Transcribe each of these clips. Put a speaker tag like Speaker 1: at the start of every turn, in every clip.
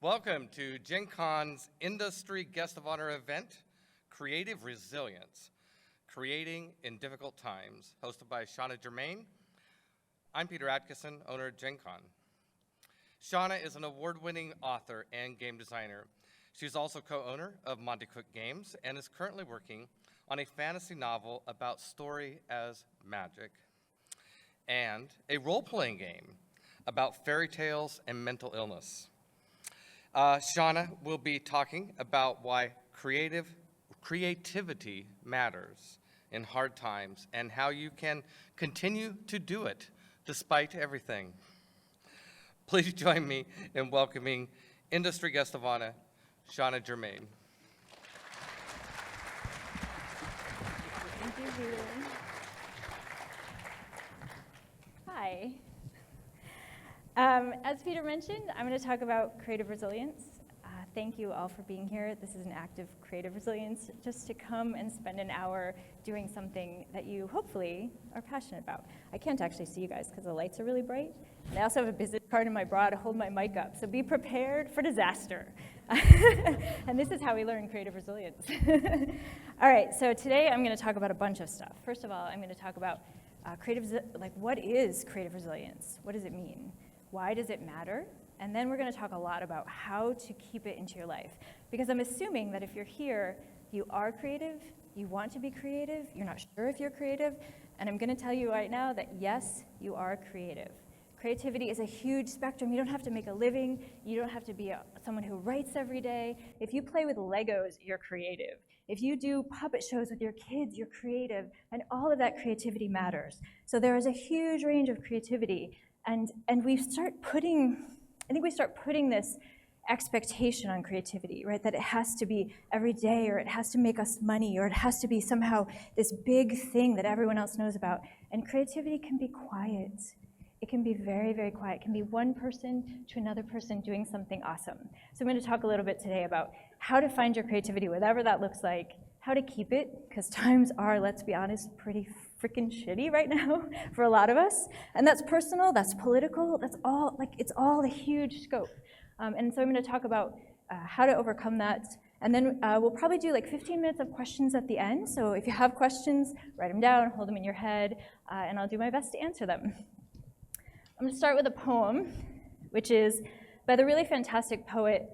Speaker 1: Welcome to Gen Con's Industry Guest of Honor event, Creative Resilience, Creating in Difficult Times, hosted by Shanna Germain. I'm Peter Atkinson, owner of Gen Con. Shanna is an award-winning author and game designer. She's also co-owner of Monte Cook Games and is currently working on a fantasy novel about story as magic and a role-playing game about fairy tales and mental illness. Shanna will be talking about why creativity matters in hard times and how you can continue to do it despite everything. Please join me in welcoming industry guest of honor, Shanna Germain.
Speaker 2: Thank you, Peter. Hi. As Peter mentioned, I'm going to talk about creative resilience. Thank you all for being here. This is an act of creative resilience, just to come and spend an hour doing something that you hopefully are passionate about. I can't actually see you guys because the lights are really bright. And I also have a business card in my bra to hold my mic up, so be prepared for disaster. And this is how we learn creative resilience. All right, so today I'm going to talk about a bunch of stuff. First of all, I'm going to talk about what is creative resilience? What does it mean? Why does it matter? And then we're going to talk a lot about how to keep it into your life. Because I'm assuming that if you're here, you are creative, you want to be creative, you're not sure if you're creative, and I'm going to tell you right now that yes, you are creative. Creativity is a huge spectrum. You don't have to make a living. You don't have to be someone who writes every day. If you play with Legos, you're creative. If you do puppet shows with your kids, you're creative. And all of that creativity matters. So there is a huge range of creativity. And we start putting this expectation on creativity, right? That it has to be every day, or it has to make us money, or it has to be somehow this big thing that everyone else knows about. And creativity can be quiet. It can be very, very quiet. It can be one person to another person doing something awesome. So I'm going to talk a little bit today about how to find your creativity, whatever that looks like, how to keep it, because times are, let's be honest, pretty freaking shitty right now for a lot of us. And that's personal, that's political, that's all, it's all a huge scope. And so I'm going to talk about how to overcome that. And then we'll probably do 15 minutes of questions at the end. So if you have questions, write them down, hold them in your head, and I'll do my best to answer them. I'm going to start with a poem, which is by the really fantastic poet,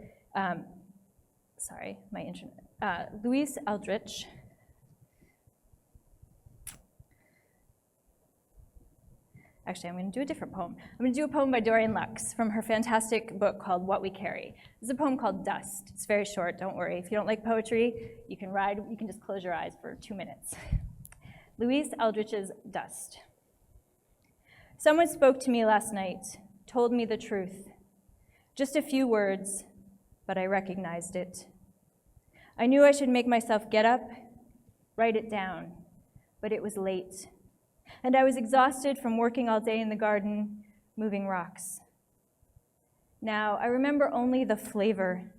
Speaker 2: Louise Aldrich. Actually, I'm going to do a different poem. I'm going to do a poem by Dorian Lux from her fantastic book called What We Carry. This is a poem called Dust. It's very short, don't worry. If you don't like poetry, you can just close your eyes for 2 minutes. Louise Aldrich's Dust. Someone spoke to me last night, told me the truth. Just a few words, but I recognized it. I knew I should make myself get up, write it down, but it was late. And I was exhausted from working all day in the garden, moving rocks. Now, I remember only the flavor,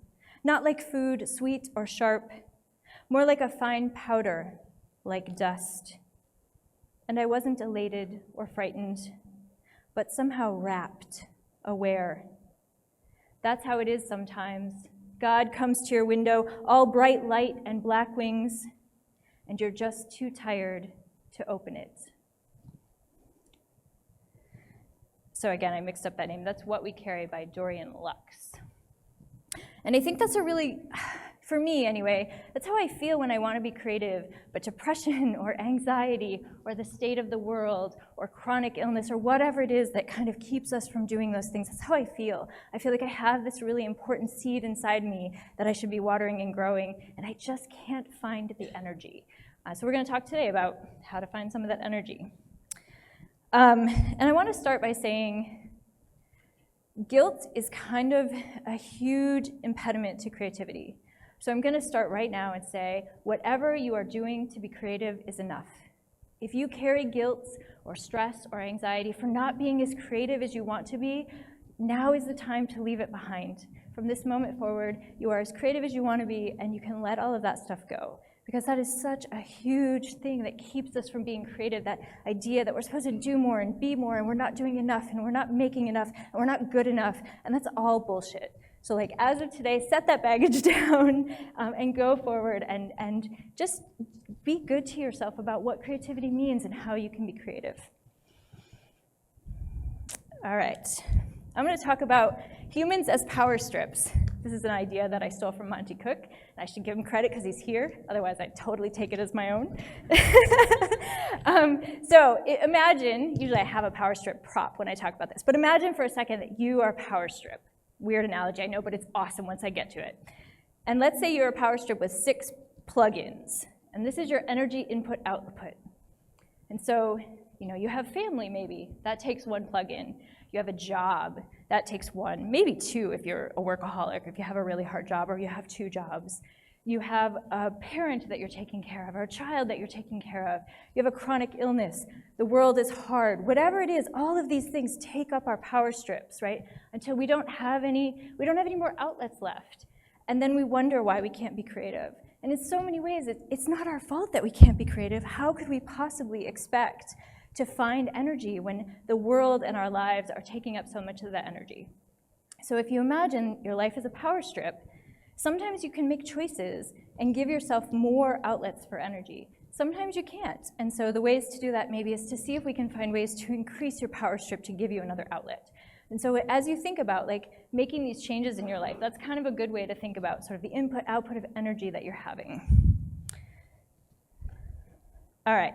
Speaker 2: not like food, sweet or sharp, more like a fine powder, like dust. And I wasn't elated or frightened, but somehow rapt, aware. That's how it is sometimes. God comes to your window, all bright light and black wings, and you're just too tired to open it. So again, I mixed up that name. That's What We Carry by Dorian Lux. And I think that's for me anyway, that's how I feel when I want to be creative, but depression or anxiety or the state of the world or chronic illness or whatever it is that kind of keeps us from doing those things, that's how I feel. I feel like I have this really important seed inside me that I should be watering and growing, and I just can't find the energy. So we're going to talk today about how to find some of that energy. And I want to start by saying guilt is kind of a huge impediment to creativity. So I'm going to start right now and say, whatever you are doing to be creative is enough. If you carry guilt or stress or anxiety for not being as creative as you want to be, now is the time to leave it behind. From this moment forward, you are as creative as you want to be, and you can let all of that stuff go. Because that is such a huge thing that keeps us from being creative, that idea that we're supposed to do more, and we're not doing enough, and we're not making enough, and we're not good enough, and that's all bullshit. So like as of today, set that baggage down and go forward and just be good to yourself about what creativity means and how you can be creative. All right, I'm going to talk about humans as power strips. This is an idea that I stole from Monty Cook, and I should give him credit because he's here. Otherwise, I'd totally take it as my own. Imagine, usually I have a power strip prop when I talk about this, but imagine for a second that you are a power strip. Weird analogy, I know, but it's awesome once I get to it. And let's say you're a power strip with 6 plugins, and this is your energy input-output. And so, you have family maybe, that takes 1 plug-in. You have a job, that takes 1, maybe 2 if you're a workaholic, if you have a really hard job, or you have 2 jobs. You have a parent that you're taking care of, or a child that you're taking care of. You have a chronic illness. The world is hard. Whatever it is, all of these things take up our power strips, right? Until we don't have any more outlets left. And then we wonder why we can't be creative. And in so many ways, it's not our fault that we can't be creative. How could we possibly expect to find energy when the world and our lives are taking up so much of that energy? So if you imagine your life as a power strip, sometimes you can make choices and give yourself more outlets for energy. Sometimes you can't. And so the ways to do that maybe is to see if we can find ways to increase your power strip to give you another outlet. And so as you think about making these changes in your life, that's kind of a good way to think about sort of the input-output of energy that you're having. All right.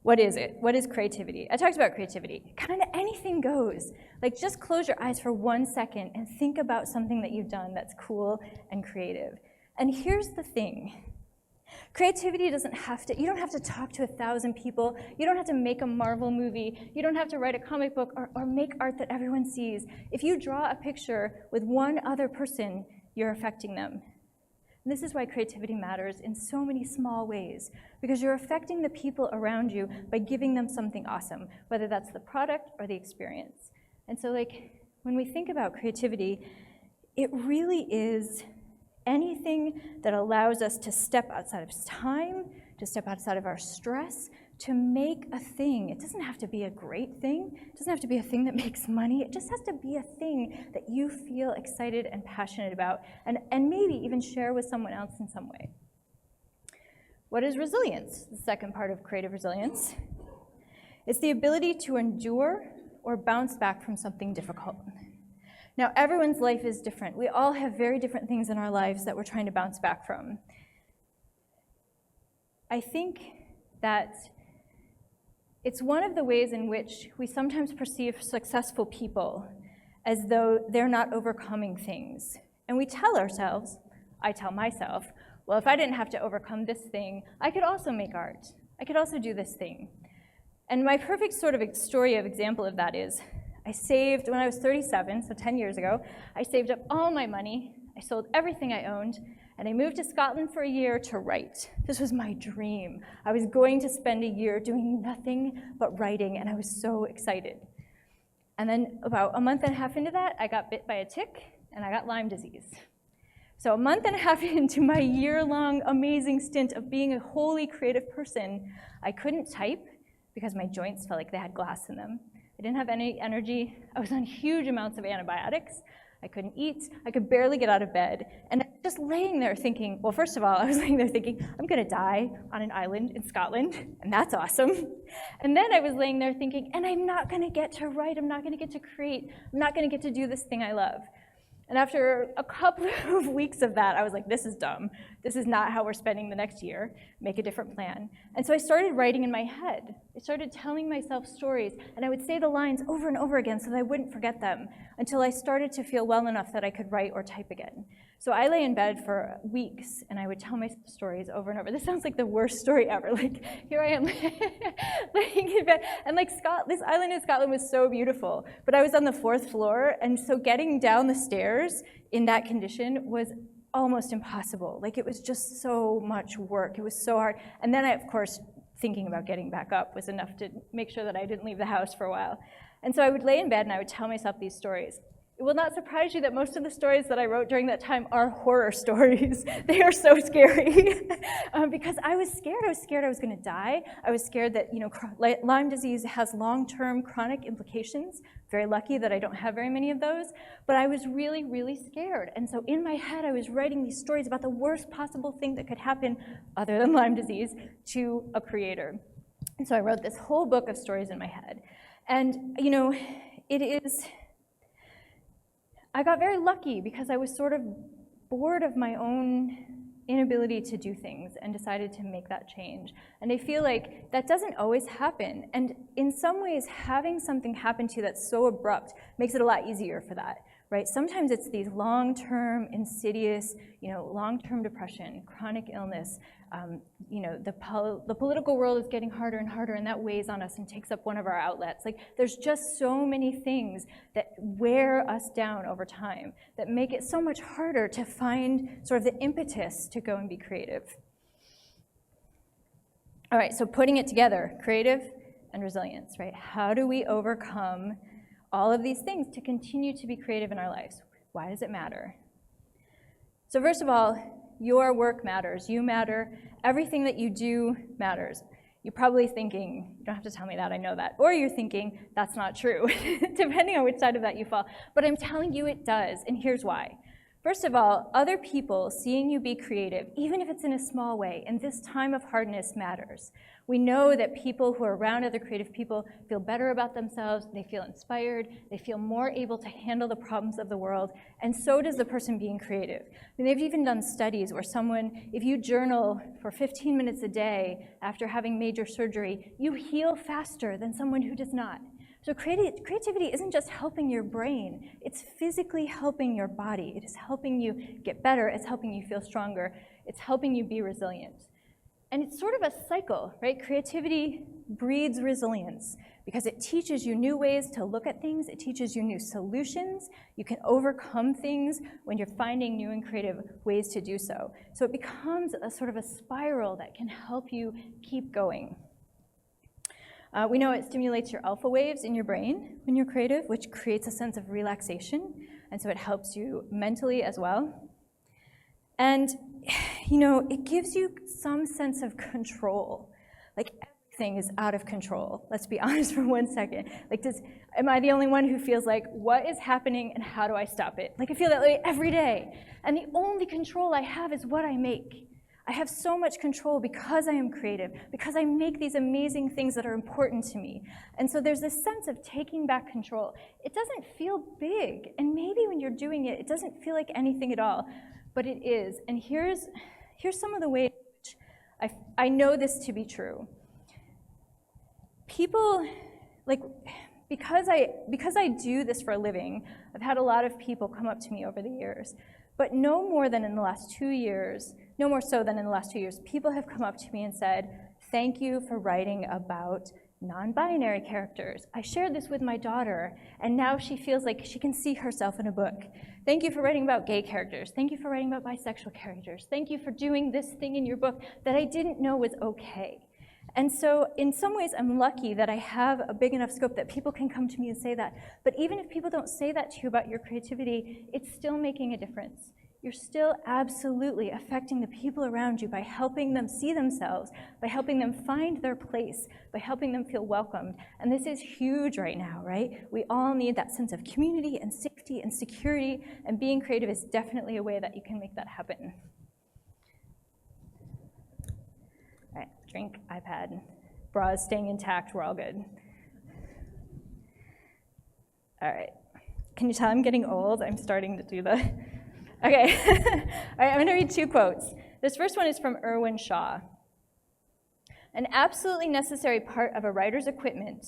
Speaker 2: What is it? What is creativity? I talked about creativity. Kind of anything goes. Just close your eyes for 1 second and think about something that you've done that's cool and creative. And here's the thing. Creativity you don't have to talk to 1,000 people. You don't have to make a Marvel movie. You don't have to write a comic book or make art that everyone sees. If you draw a picture with one other person, you're affecting them. And this is why creativity matters in so many small ways, because you're affecting the people around you by giving them something awesome, whether that's the product or the experience. And so when we think about creativity, it really is anything that allows us to step outside of time, to step outside of our stress, to make a thing. It doesn't have to be a great thing. It doesn't have to be a thing that makes money. It just has to be a thing that you feel excited and passionate about, and maybe even share with someone else in some way. What is resilience? The second part of creative resilience. It's the ability to endure or bounce back from something difficult. Now, everyone's life is different. We all have very different things in our lives that we're trying to bounce back from. I think that it's one of the ways in which we sometimes perceive successful people as though they're not overcoming things. And we tell ourselves, I tell myself, well, if I didn't have to overcome this thing, I could also make art. I could also do this thing. And my perfect sort of example of that is, I saved, when I was 37, so 10 years ago, I saved up all my money, I sold everything I owned, and I moved to Scotland for a year to write. This was my dream. I was going to spend a year doing nothing but writing, and I was so excited. And then about a month and a half into that, I got bit by a tick, and I got Lyme disease. So a month and a half into my year-long amazing stint of being a wholly creative person, I couldn't type because my joints felt like they had glass in them. I didn't have any energy. I was on huge amounts of antibiotics. I couldn't eat. I could barely get out of bed. And I was just laying there thinking, well, first of all, I was laying there thinking, I'm going to die on an island in Scotland, and that's awesome. And then I was laying there thinking, and I'm not going to get to write. I'm not going to get to create. I'm not going to get to do this thing I love. And after a couple of weeks of that, I was like, this is dumb. This is not how we're spending the next year. Make a different plan. And so I started writing in my head. I started telling myself stories, and I would say the lines over and over again so that I wouldn't forget them until I started to feel well enough that I could write or type again. So I lay in bed for weeks, and I would tell myself stories over and over. This sounds like the worst story ever. Here I am laying in bed, and this island in Scotland was so beautiful, but I was on the 4th floor, and so getting down the stairs in that condition was almost impossible. It was just so much work. It was so hard. And then of course, thinking about getting back up was enough to make sure that I didn't leave the house for a while. And so I would lay in bed, and I would tell myself these stories. It it will not surprise you that most of the stories that I wrote during that time are horror stories. They are so scary because I was scared. I was scared I was going to die. I was scared that, Lyme disease has long-term chronic implications. Very lucky that I don't have very many of those, but I was really, really scared. And so in my head, I was writing these stories about the worst possible thing that could happen, other than Lyme disease, to a creator. And so I wrote this whole book of stories in my head. And, I got very lucky because I was sort of bored of my own inability to do things and decided to make that change. And I feel like that doesn't always happen. And in some ways, having something happen to you that's so abrupt makes it a lot easier for that, right? Sometimes it's these long-term, insidious, long-term depression, chronic illness. The political world is getting harder and harder, and that weighs on us and takes up one of our outlets. Like, there's just so many things that wear us down over time that make it so much harder to find sort of the impetus to go and be creative. All right, so putting it together, creative and resilience, right? How do we overcome all of these things to continue to be creative in our lives? Why does it matter? So first of all, your work matters. You matter. Everything that you do matters. You're probably thinking, you don't have to tell me that, I know that. Or you're thinking, that's not true, depending on which side of that you fall. But I'm telling you it does, and here's why. First of all, other people seeing you be creative, even if it's in a small way, in this time of hardness matters. We know that people who are around other creative people feel better about themselves, they feel inspired, they feel more able to handle the problems of the world, and so does the person being creative. They've even done studies where if you journal for 15 minutes a day after having major surgery, you heal faster than someone who does not. So creativity isn't just helping your brain, it's physically helping your body. It is helping you get better, it's helping you feel stronger, it's helping you be resilient. And it's sort of a cycle, right? Creativity breeds resilience because it teaches you new ways to look at things, it teaches you new solutions, you can overcome things when you're finding new and creative ways to do so. So it becomes a sort of a spiral that can help you keep going. We know it stimulates your alpha waves in your brain when you're creative, which creates a sense of relaxation, and so it helps you mentally as well. And, it gives you some sense of control. Like, everything is out of control. Let's be honest for 1 second. Like, am I the only one who feels like, what is happening and how do I stop it? Like, I feel that way every day. And the only control I have is what I make. I have so much control because I am creative, because I make these amazing things that are important to me. And so there's this sense of taking back control. It doesn't feel big, and maybe when you're doing it, it doesn't feel like anything at all, but it is. And here's some of the ways in which I know this to be true. People, because I do this for a living, I've had a lot of people come up to me over the years, but no more so than in the last 2 years, people have come up to me and said, thank you for writing about non-binary characters. I shared this with my daughter, and now she feels like she can see herself in a book. Thank you for writing about gay characters. Thank you for writing about bisexual characters. Thank you for doing this thing in your book that I didn't know was okay. And so in some ways, I'm lucky that I have a big enough scope that people can come to me and say that. But even if people don't say that to you about your creativity, it's still making a difference. You're still absolutely affecting the people around you by helping them see themselves, by helping them find their place, by helping them feel welcomed. And this is huge right now, right? We all need that sense of community and safety and security, and being creative is definitely a way that you can make that happen. All right, drink, iPad, bras staying intact, we're all good. All right, can you tell I'm getting old? I'm starting to do the... Okay, all right, I'm going to read 2 quotes. This first one is from Irwin Shaw. An absolutely necessary part of a writer's equipment,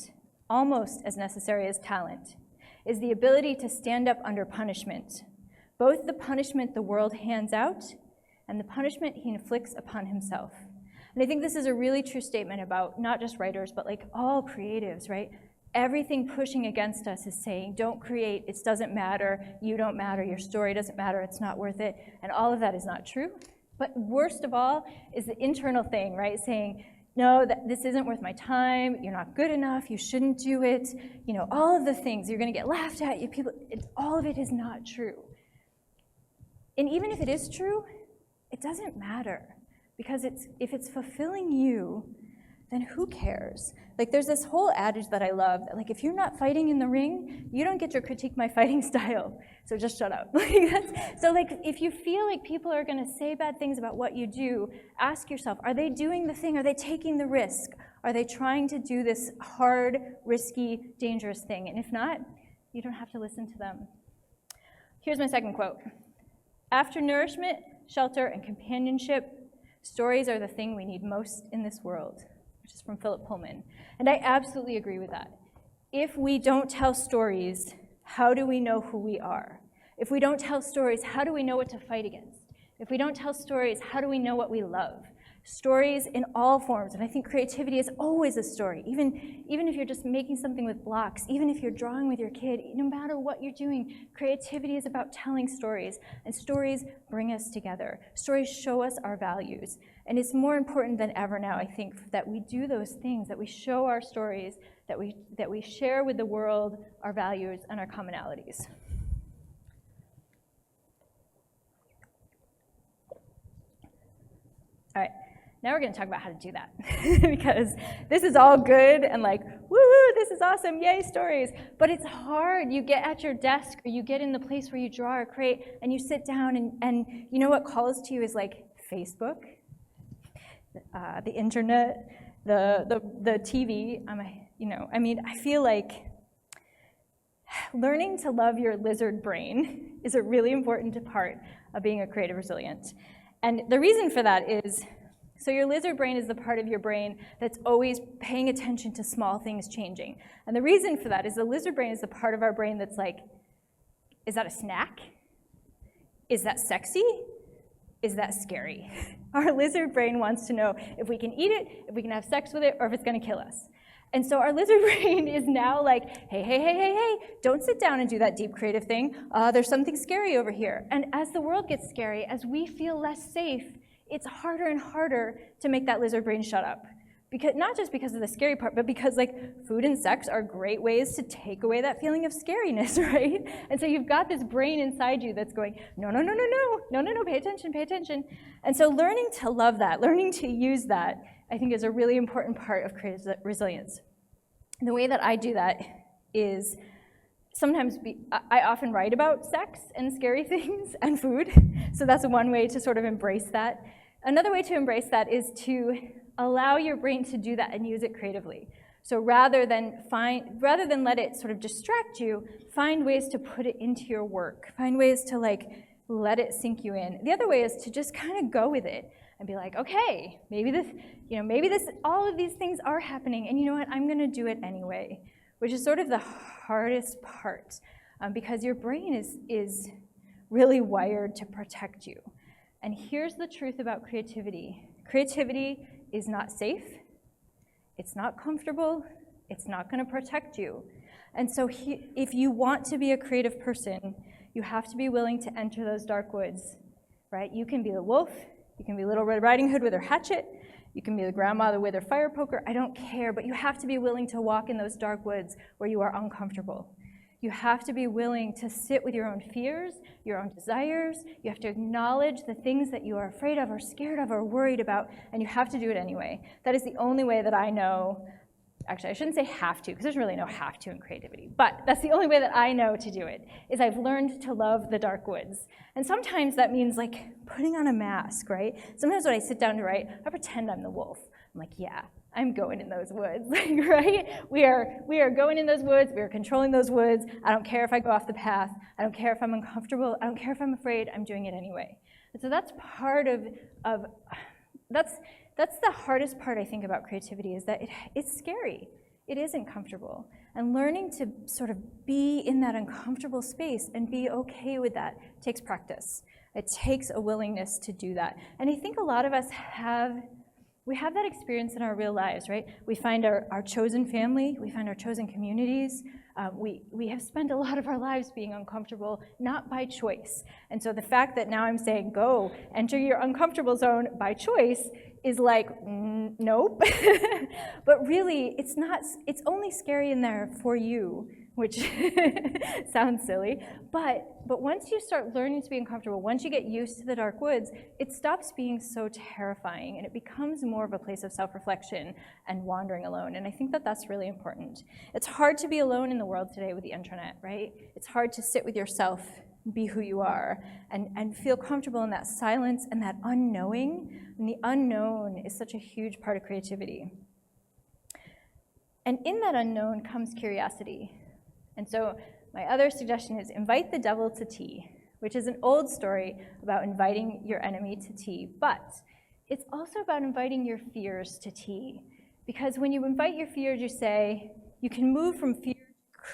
Speaker 2: almost as necessary as talent, is the ability to stand up under punishment, both the punishment the world hands out and the punishment he inflicts upon himself. And I think this is a really true statement about not just writers, but like all creatives, right? Everything pushing against us is saying, don't create, it doesn't matter, you don't matter, your story doesn't matter, it's not worth it, and all of that is not true. But worst of all is the internal thing, right? Saying, no, this isn't worth my time, you're not good enough, you shouldn't do it, all of the things, you're gonna get laughed at, all of it is not true. And even if it is true, it doesn't matter, because if it's fulfilling you, then who cares? Like, there's this whole adage that I love, that like, if you're not fighting in the ring, you don't get to critique my fighting style, so just shut up. So like, if you feel like people are gonna say bad things about what you do, ask yourself, are they doing the thing? Are they taking the risk? Are they trying to do this hard, risky, dangerous thing? And if not, you don't have to listen to them. Here's my second quote. After nourishment, shelter, and companionship, stories are the thing we need most in this world, which is from Philip Pullman. And I absolutely agree with that. If we don't tell stories, how do we know who we are? If we don't tell stories, how do we know what to fight against? If we don't tell stories, how do we know what we love? Stories in all forms, and I think creativity is always a story. Even if you're just making something with blocks, even if you're drawing with your kid, no matter what you're doing, creativity is about telling stories, and stories bring us together. Stories show us our values, and it's more important than ever now, I think, that we do those things, that we show our stories, that we share with the world our values and our commonalities. All right. Now we're going to talk about how to do that, because this is all good and like, woo, this is awesome, yay, stories. But it's hard. You get at your desk, or you get in the place where you draw or create, and you sit down, and you know what calls to you is like Facebook, the internet, the TV. I feel like learning to love your lizard brain is a really important part of being a creative resilient. And the reason for that is, so your lizard brain is the part of your brain that's always paying attention to small things changing. And the reason for that is the lizard brain is the part of our brain that's like, is that a snack? Is that sexy? Is that scary? Our lizard brain wants to know if we can eat it, if we can have sex with it, or if it's gonna kill us. And so our lizard brain is now like, hey, don't sit down and do that deep creative thing. There's something scary over here. And as the world gets scary, as we feel less safe, it's harder and harder to make that lizard brain shut up. Because, not just because of the scary part, but because like food and sex are great ways to take away that feeling of scariness, right? And so you've got this brain inside you that's going, no, pay attention. And so learning to love that, learning to use that, I think is a really important part of creative resilience. And the way that I do that is I often write about sex and scary things and food, so that's one way to sort of embrace that. Another way to embrace that is to allow your brain to do that and use it creatively. So rather than let it sort of distract you, find ways to put it into your work. Find ways to like let it sink you in. The other way is to just kind of go with it and be like, okay, maybe all of these things are happening, and you know what, I'm gonna do it anyway, which is sort of the hardest part, because your brain is really wired to protect you. And here's the truth about creativity. Creativity is not safe, it's not comfortable, it's not gonna protect you. And so if you want to be a creative person, you have to be willing to enter those dark woods, right? You can be the wolf, you can be Little Red Riding Hood with her hatchet, you can be the grandmother with her fire poker, I don't care, but you have to be willing to walk in those dark woods where you are uncomfortable. You have to be willing to sit with your own fears, your own desires. You have to acknowledge the things that you are afraid of or scared of or worried about, and you have to do it anyway. That is the only way that I know. Actually, I shouldn't say have to, because there's really no have to in creativity, but that's the only way that I know to do it, is I've learned to love the dark woods. And sometimes that means like putting on a mask, right? Sometimes when I sit down to write, I pretend I'm the wolf. I'm like, yeah, I'm going in those woods, right? We are going in those woods, we are controlling those woods. I don't care if I go off the path, I don't care if I'm uncomfortable, I don't care if I'm afraid, I'm doing it anyway. And so that's part of that's the hardest part, I think, about creativity, is that it's scary. It isn't comfortable. And learning to sort of be in that uncomfortable space and be okay with that takes practice. It takes a willingness to do that. And I think a lot of us have We have that experience in our real lives, right? We find our chosen family, we find our chosen communities. We have spent a lot of our lives being uncomfortable, not by choice. And so the fact that now I'm saying, go, enter your uncomfortable zone by choice is like, nope. But really, it's only scary in there for you, which sounds silly. But once you start learning to be uncomfortable, once you get used to the dark woods, it stops being so terrifying, and it becomes more of a place of self-reflection and wandering alone. And I think that that's really important. It's hard to be alone in the world today with the internet, right? It's hard to sit with yourself, be who you are, and feel comfortable in that silence and that unknowing. And the unknown is such a huge part of creativity. And in that unknown comes curiosity. And so my other suggestion is invite the devil to tea, which is an old story about inviting your enemy to tea, but it's also about inviting your fears to tea. Because when you invite your fears, you can move from fear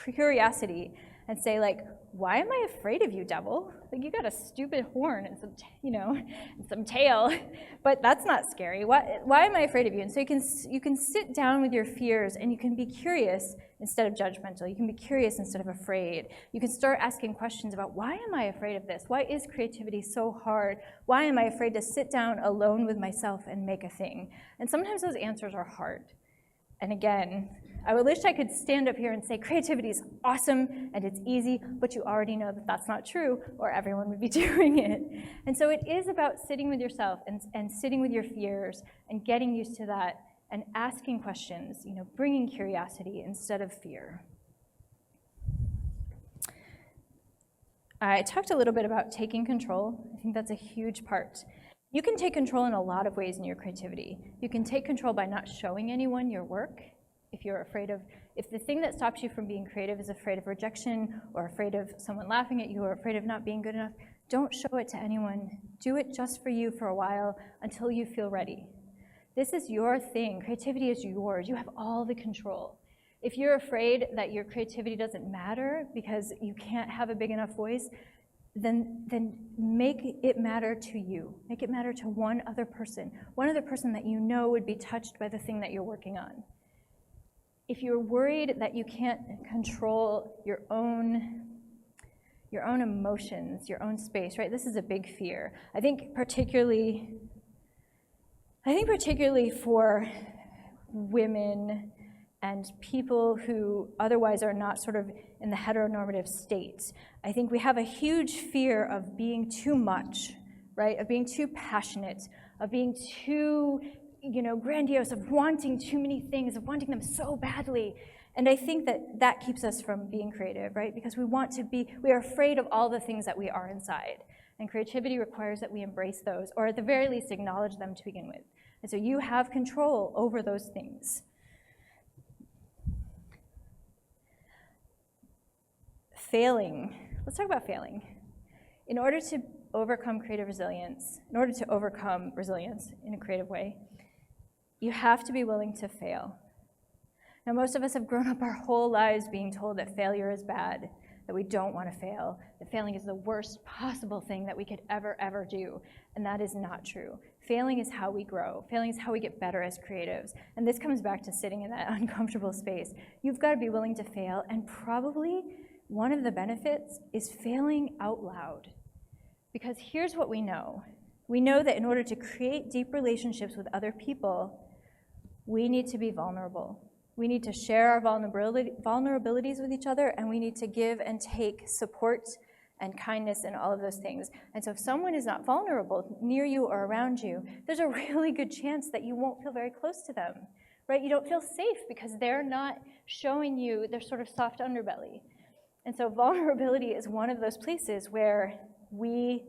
Speaker 2: to curiosity and say, like, why am I afraid of you, devil? Like, you got a stupid horn and some, and some tail, but that's not scary. Why am I afraid of you? And so you can sit down with your fears and you can be curious instead of judgmental. You can be curious instead of afraid. You can start asking questions about, why am I afraid of this? Why is creativity so hard? Why am I afraid to sit down alone with myself and make a thing? And sometimes those answers are hard. And again, I would wish I could stand up here and say creativity is awesome and it's easy, but you already know that that's not true, or everyone would be doing it. And so it is about sitting with yourself and sitting with your fears and getting used to that and asking questions, bringing curiosity instead of fear. I talked a little bit about taking control. I think that's a huge part. You can take control in a lot of ways in your creativity. You can take control by not showing anyone your work. If the thing that stops you from being creative is afraid of rejection or afraid of someone laughing at you or afraid of not being good enough, don't show it to anyone. Do it just for you for a while until you feel ready. This is your thing. Creativity is yours. You have all the control. If you're afraid that your creativity doesn't matter because you can't have a big enough voice, then make it matter to you. Make it matter to one other person that you know would be touched by the thing that you're working on. If you're worried that you can't control your own emotions, your own space, right? This is a big fear. I think particularly for women and people who otherwise are not sort of in the heteronormative state, I think we have a huge fear of being too much, right? Of being too passionate, of being too grandiose, of wanting too many things, of wanting them so badly. And I think that keeps us from being creative, right? Because we are afraid of all the things that we are inside. And creativity requires that we embrace those, or at the very least acknowledge them to begin with. And so you have control over those things. Failing. Let's talk about failing. In order to overcome resilience in a creative way, you have to be willing to fail. Now, most of us have grown up our whole lives being told that failure is bad, that we don't want to fail, that failing is the worst possible thing that we could ever do, and that is not true. Failing is how we grow. Failing is how we get better as creatives, and this comes back to sitting in that uncomfortable space. You've got to be willing to fail, and probably one of the benefits is failing out loud. Because here's what we know. We know that in order to create deep relationships with other people, we need to be vulnerable. We need to share our vulnerabilities with each other, and we need to give and take support and kindness and all of those things. And so if someone is not vulnerable near you or around you, there's a really good chance that you won't feel very close to them, right? You don't feel safe because they're not showing you their sort of soft underbelly. And so vulnerability is one of those places where we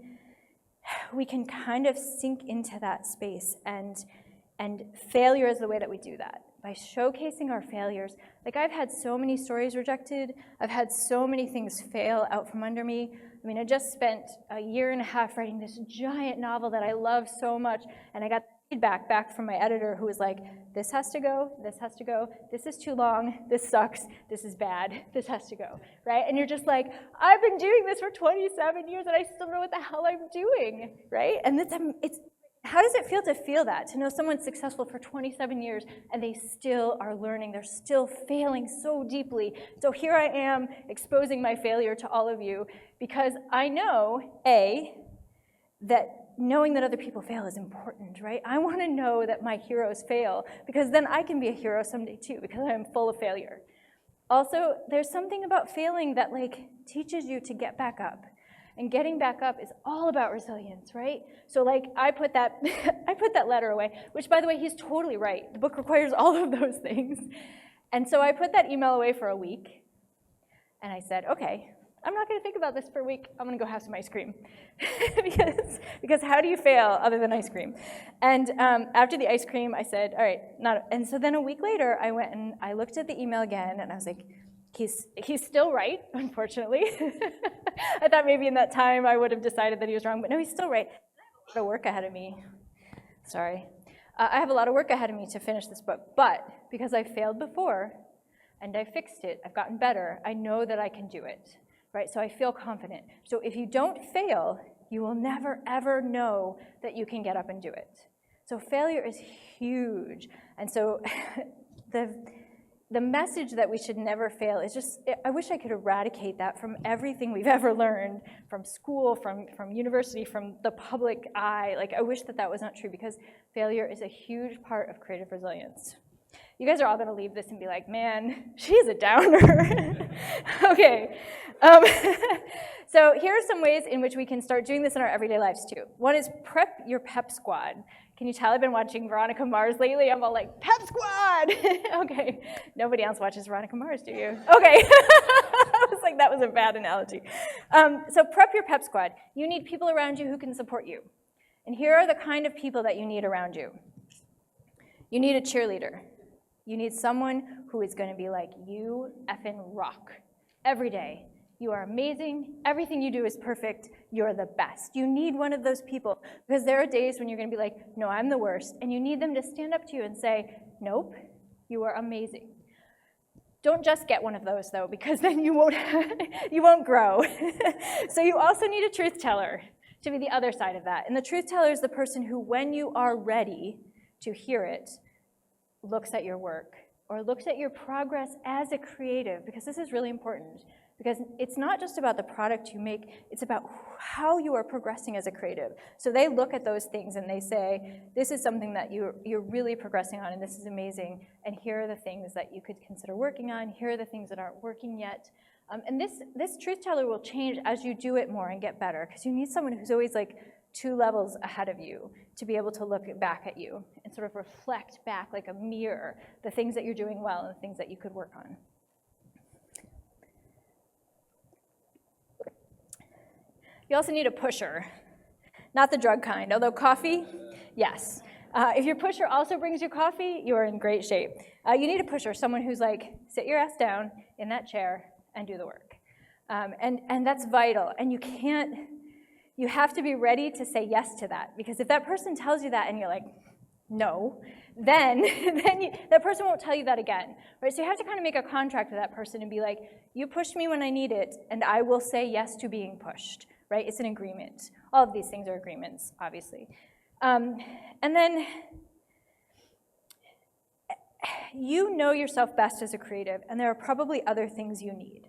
Speaker 2: can kind of sink into that space, and failure is the way that we do that. By showcasing our failures. Like, I've had so many stories rejected. I've had so many things fail out from under me. I mean, I just spent a year and a half writing this giant novel that I love so much, and I got feedback back from my editor who was like, this has to go, this is too long, this sucks, this is bad, this has to go, right? And you're just like, I've been doing this for 27 years and I still don't know what the hell I'm doing, right? And it's How does it feel that, to know someone's successful for 27 years and they still are learning, they're still failing so deeply? So here I am exposing my failure to all of you because I know, A, that knowing that other people fail is important, right? I want to know that my heroes fail because then I can be a hero someday too because I'm full of failure. Also, there's something about failing that teaches you to get back up. And getting back up is all about resilience, right? So I put that I put that letter away, which by the way, he's totally right. The book requires all of those things. And so I put that email away for a week. And I said, okay, I'm not going to think about this for a week. I'm going to go have some ice cream. because how do you fail other than ice cream? And after the ice cream, I said, all right, and so then a week later, I went and I looked at the email again, and I was like, he's still right, unfortunately. I thought maybe in that time I would have decided that he was wrong, but no, he's still right. I have a lot of work ahead of me. Sorry. I have a lot of work ahead of me to finish this book, but because I failed before and I fixed it, I've gotten better, I know that I can do it, right? So I feel confident. So if you don't fail, you will never, ever know that you can get up and do it. So failure is huge. And so the message that we should never fail is just, I wish I could eradicate that from everything we've ever learned, from school, from university, from the public eye. I wish that was not true because failure is a huge part of creative resilience. You guys are all gonna leave this and be like, man, she's a downer. Okay. So here are some ways in which we can start doing this in our everyday lives too. One is prep your pep squad. Can you tell I've been watching Veronica Mars lately? I'm all like, pep squad! Okay, nobody else watches Veronica Mars, do you? Okay, I was like, that was a bad analogy. So prep your pep squad. You need people around you who can support you. And here are the kind of people that you need around you. You need a cheerleader. You need someone who is gonna be like, you effing rock every day. You are amazing, everything you do is perfect, you're the best. You need one of those people because there are days when you're gonna be like, no, I'm the worst, and you need them to stand up to you and say, nope, you are amazing. Don't just get one of those though, because then you won't grow. So you also need a truth teller to be the other side of that. And the truth teller is the person who, when you are ready to hear it, looks at your work or looks at your progress as a creative, because this is really important. Because it's not just about the product you make, it's about how you are progressing as a creative. So they look at those things and they say, this is something that you're really progressing on and this is amazing, and here are the things that you could consider working on, here are the things that aren't working yet. And this truth teller will change as you do it more and get better, because you need someone who's always 2 levels ahead of you to be able to look back at you and sort of reflect back like a mirror, the things that you're doing well and the things that you could work on. You also need a pusher, not the drug kind, although coffee, yes. If your pusher also brings you coffee, you are in great shape. You need a pusher, someone who's like, sit your ass down in that chair and do the work. And that's vital, and you have to be ready to say yes to that, because if that person tells you that and you're like, no, then that person won't tell you that again, right? So you have to kind of make a contract with that person and be like, you pushed me when I need it, and I will say yes to being pushed. Right? It's an agreement. All of these things are agreements, obviously. And then you know yourself best as a creative, and there are probably other things you need.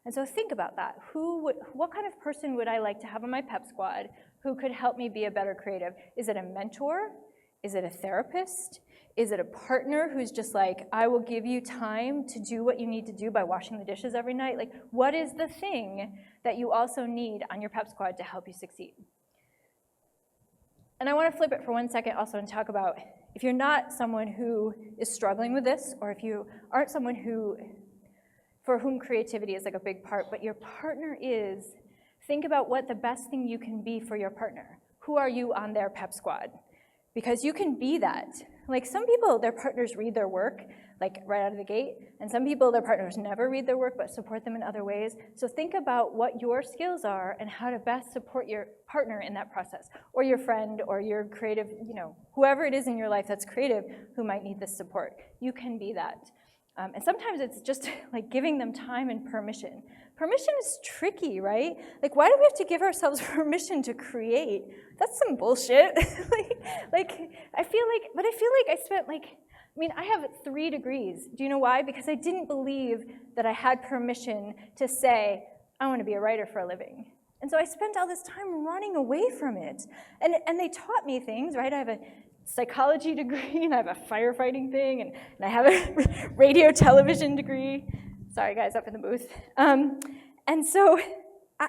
Speaker 2: And so think about that. What kind of person would I like to have on my pep squad who could help me be a better creative? Is it a mentor? Is it a therapist? Is it a partner who's just like, I will give you time to do what you need to do by washing the dishes every night? What is the thing that you also need on your pep squad to help you succeed? And I want to flip it for 1 second also and talk about, if you're not someone who is struggling with this, or if you aren't someone for whom creativity is a big part, but your partner is, think about what the best thing you can be for your partner. Who are you on their pep squad? Because you can be that. Some people, their partners read their work, right out of the gate, and some people, their partners never read their work but support them in other ways. So think about what your skills are and how to best support your partner in that process, or your friend, or your creative, whoever it is in your life that's creative who might need this support. You can be that. And sometimes it's just like giving them time and permission. Permission is tricky, right? Like, why do we have to give ourselves permission to create? That's some bullshit. I feel like I spent I have 3 degrees. Do you know why? Because I didn't believe that I had permission to say, I want to be a writer for a living. And so I spent all this time running away from it. And they taught me things, right? I have a psychology degree, and I have a firefighting thing, and I have a radio television degree. Sorry, guys, up in the booth. And so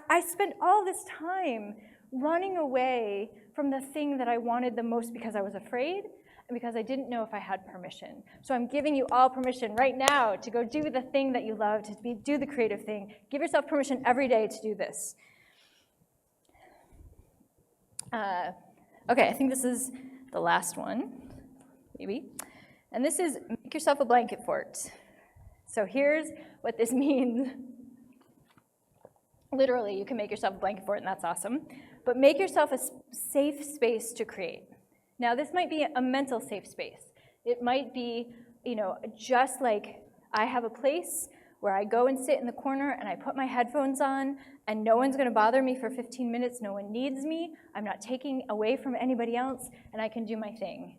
Speaker 2: I spent all this time running away from the thing that I wanted the most because I was afraid and because I didn't know if I had permission. So I'm giving you all permission right now to go do the thing that you love, to do the creative thing. Give yourself permission every day to do this. Okay, I think this is the last one, maybe. And this is make yourself a blanket fort. So here's what this means. Literally, you can make yourself a blanket fort, and that's awesome. But make yourself a safe space to create. Now, this might be a mental safe space. It might be, just like I have a place where I go and sit in the corner and I put my headphones on and no one's gonna bother me for 15 minutes, no one needs me, I'm not taking away from anybody else, and I can do my thing.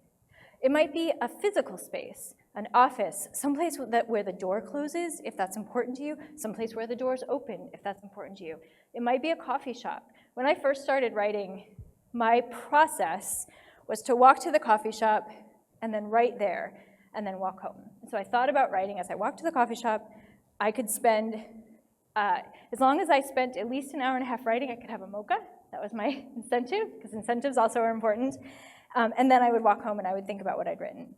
Speaker 2: It might be a physical space, an office, someplace where the door closes, if that's important to you, someplace where the door's open, if that's important to you. It might be a coffee shop. When I first started writing, my process was to walk to the coffee shop and then write there and then walk home. So I thought about writing as I walked to the coffee shop. I could spend, as long as I spent at least an hour and a half writing, I could have a mocha. That was my incentive, because incentives also are important. And then I would walk home and I would think about what I'd written.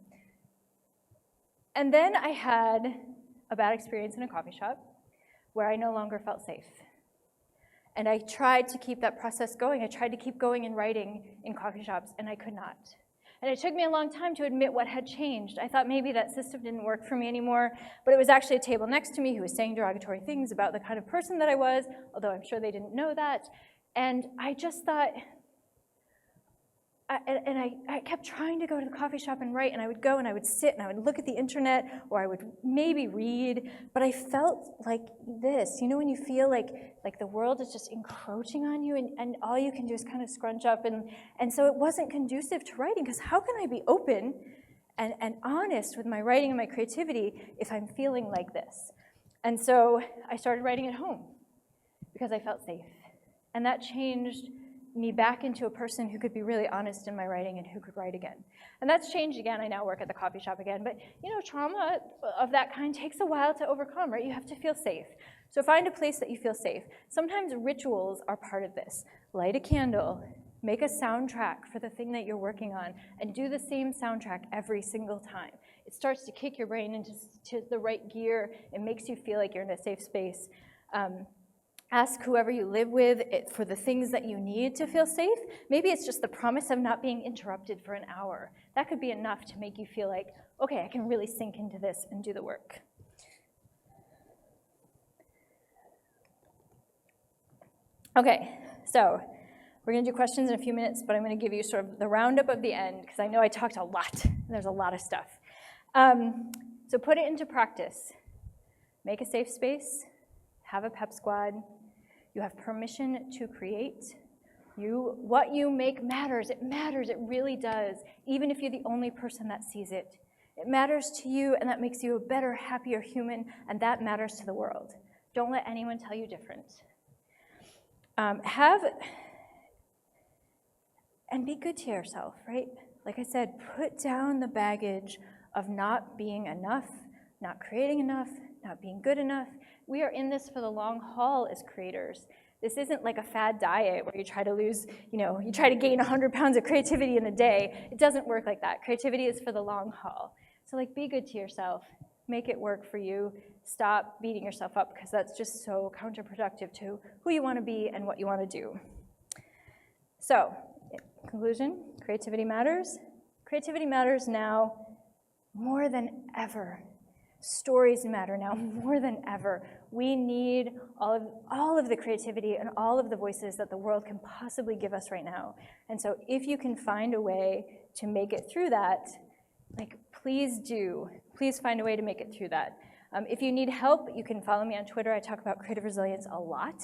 Speaker 2: And then I had a bad experience in a coffee shop where I no longer felt safe. And I tried to keep that process going. I tried to keep going and writing in coffee shops, and I could not. And it took me a long time to admit what had changed. I thought maybe that system didn't work for me anymore, but it was actually a table next to me who was saying derogatory things about the kind of person that I was, although I'm sure they didn't know that. And I just thought, I kept trying to go to the coffee shop and write, and I would go and I would sit and I would look at the internet, or I would maybe read, but I felt like this. You know when you feel like the world is just encroaching on you, and all you can do is kind of scrunch up, and so it wasn't conducive to writing, because how can I be open and honest with my writing and my creativity if I'm feeling like this? And so I started writing at home because I felt safe, and that changed me back into a person who could be really honest in my writing and who could write again. And that's changed again. I now work at the coffee shop again. But trauma of that kind takes a while to overcome, right? You have to feel safe. So find a place that you feel safe. Sometimes rituals are part of this. Light a candle, make a soundtrack for the thing that you're working on, and do the same soundtrack every single time. It starts to kick your brain into the right gear. It makes you feel like you're in a safe space. Ask whoever you live with for the things that you need to feel safe. Maybe it's just the promise of not being interrupted for an hour. That could be enough to make you feel like, okay, I can really sink into this and do the work. Okay, so we're gonna do questions in a few minutes, but I'm gonna give you sort of the roundup of the end, because I know I talked a lot, and there's a lot of stuff. So put it into practice. Make a safe space, have a pep squad. You have permission to create. What you make matters. It matters. It really does. Even if you're the only person that sees it. It matters to you, and that makes you a better, happier human, and that matters to the world. Don't let anyone tell you different. And be good to yourself, right? Like I said, put down the baggage of not being enough, not creating enough, not being good enough. We are in this for the long haul as creators. This isn't like a fad diet where you try to lose, you try to gain 100 pounds of creativity in a day. It doesn't work like that. Creativity is for the long haul. So be good to yourself. Make it work for you. Stop beating yourself up, because that's just so counterproductive to who you want to be and what you want to do. So, conclusion, creativity matters. Creativity matters now more than ever. Stories matter now more than ever. We need all of the creativity and all of the voices that the world can possibly give us right now. And so if you can find a way to make it through that, please do. please find a way to make it through that. If you need help, you can follow me on Twitter. I talk about creative resilience a lot.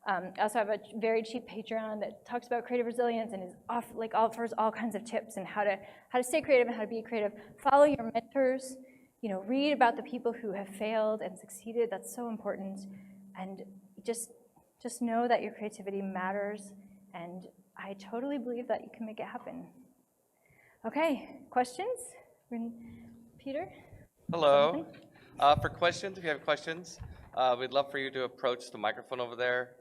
Speaker 2: I also have a very cheap Patreon that talks about creative resilience and offers all kinds of tips on how to stay creative and how to be creative. Follow your mentors. Read about the people who have failed and succeeded. That's so important. And just know that your creativity matters. And I totally believe that you can make it happen. Okay, questions? Peter?
Speaker 1: Hello. For questions, if you have questions, we'd love for you to approach the microphone over there.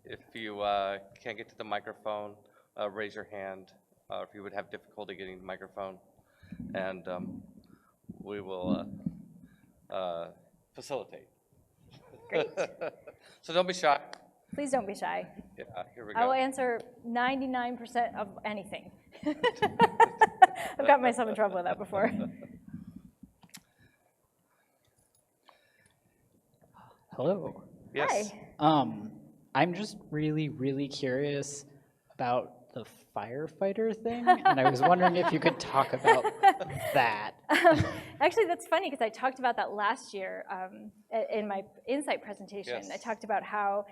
Speaker 1: If you can't get to the microphone, raise your hand. If you would have difficulty getting the microphone, and we will facilitate.
Speaker 2: Great.
Speaker 1: So don't be shy.
Speaker 2: Please don't be shy.
Speaker 1: Yeah, here we go.
Speaker 2: I will answer 99% of anything. I've got myself in trouble with that before.
Speaker 3: Hello.
Speaker 1: Yes.
Speaker 2: Hi.
Speaker 3: I'm just really, really curious about the firefighter thing, and I was wondering if you could talk about that.
Speaker 2: Actually, that's funny because I talked about that last year in my Insight presentation.
Speaker 1: Yes.
Speaker 2: I talked about how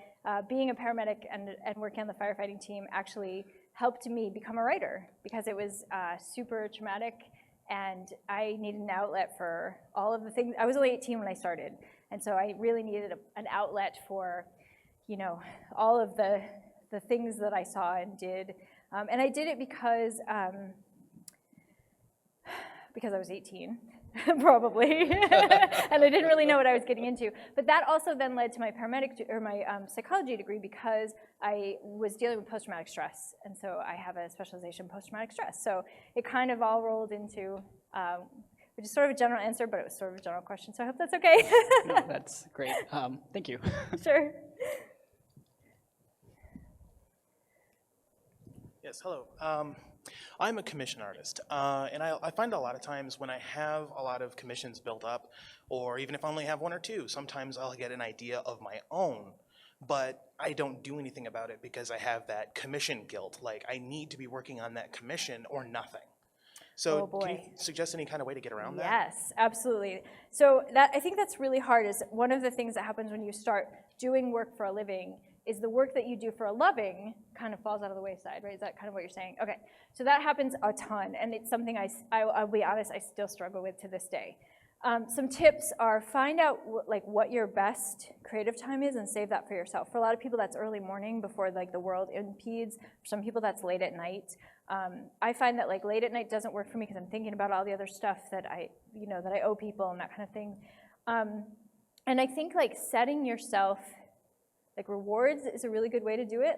Speaker 2: being a paramedic and working on the firefighting team actually helped me become a writer because it was super traumatic and I needed an outlet for all of the things. I was only 18 when I started, and so I really needed an outlet for, all of the things that I saw and did. And I did it because I was 18, probably, and I didn't really know what I was getting into. But that also then led to my my psychology degree because I was dealing with post-traumatic stress, and so I have a specialization in post-traumatic stress. So it kind of all rolled into, which is sort of a general answer, but it was sort of a general question. So I hope that's okay.
Speaker 3: No, that's great. Thank you.
Speaker 2: Sure.
Speaker 4: Yes, hello. I'm a commission artist, and I find a lot of times when I have a lot of commissions built up, or even if I only have one or two, sometimes I'll get an idea of my own, but I don't do anything about it because I have that commission guilt. Like, I need to be working on that commission or nothing. So
Speaker 2: Oh,
Speaker 4: can you
Speaker 2: boy.
Speaker 4: suggest any kind of way to get around that?
Speaker 2: Yes, absolutely. So I think that's really hard. Is one of the things that happens when you start doing work for a living is the work that you do for a living kind of falls out of the wayside, right? Is that kind of what you're saying? Okay, so that happens a ton, and it's something I'll be honest, I still struggle with to this day. Some tips are find out what your best creative time is and save that for yourself. For a lot of people, that's early morning before the world impedes. For some people, that's late at night. I find that late at night doesn't work for me because I'm thinking about all the other stuff that I owe people and that kind of thing. And I think setting yourself rewards is a really good way to do it.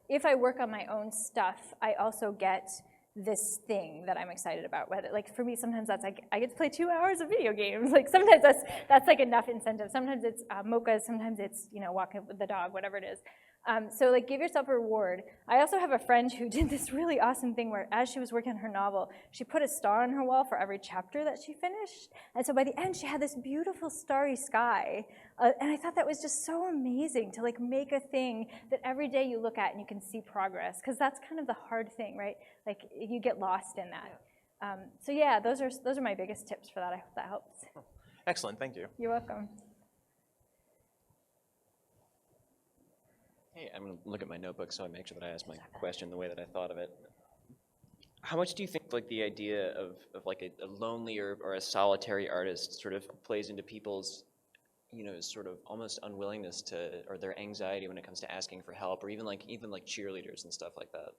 Speaker 2: If I work on my own stuff, I also get this thing that I'm excited about. Whether for me, sometimes that's I get to play 2 hours of video games. Sometimes that's enough incentive. Sometimes it's mochas. Sometimes it's walking with the dog, whatever it is. So give yourself a reward. I also have a friend who did this really awesome thing where as she was working on her novel, she put a star on her wall for every chapter that she finished. And so by the end, she had this beautiful starry sky. And I thought that was just so amazing to make a thing that every day you look at and you can see progress. Because that's kind of the hard thing, right? You get lost in that. So yeah, those are my biggest tips for that. I hope that helps.
Speaker 4: Excellent, thank you.
Speaker 2: You're welcome.
Speaker 5: Hey, I'm going to look at my notebook so I make sure that I ask my question the way that I thought of it. How much do you think the idea of a lonely or a solitary artist sort of plays into people's sort of almost unwillingness to, or their anxiety when it comes to asking for help, or even cheerleaders and stuff like that?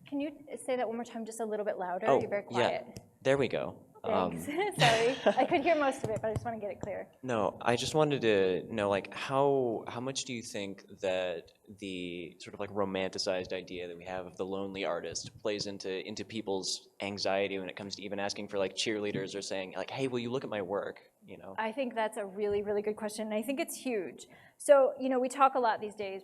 Speaker 2: Can you say that one more time, just a little bit louder?
Speaker 5: Oh,
Speaker 2: You're very quiet.
Speaker 5: yeah. There we go.
Speaker 2: Thanks. Sorry, I could hear most of it, but I just want to get it clear.
Speaker 5: No, I just wanted to know, how much do you think that the sort of romanticized idea that we have of the lonely artist plays into people's anxiety when it comes to even asking for cheerleaders or saying hey, will you look at my work?
Speaker 2: I think that's a really, really good question, and I think it's huge. So we talk a lot these days,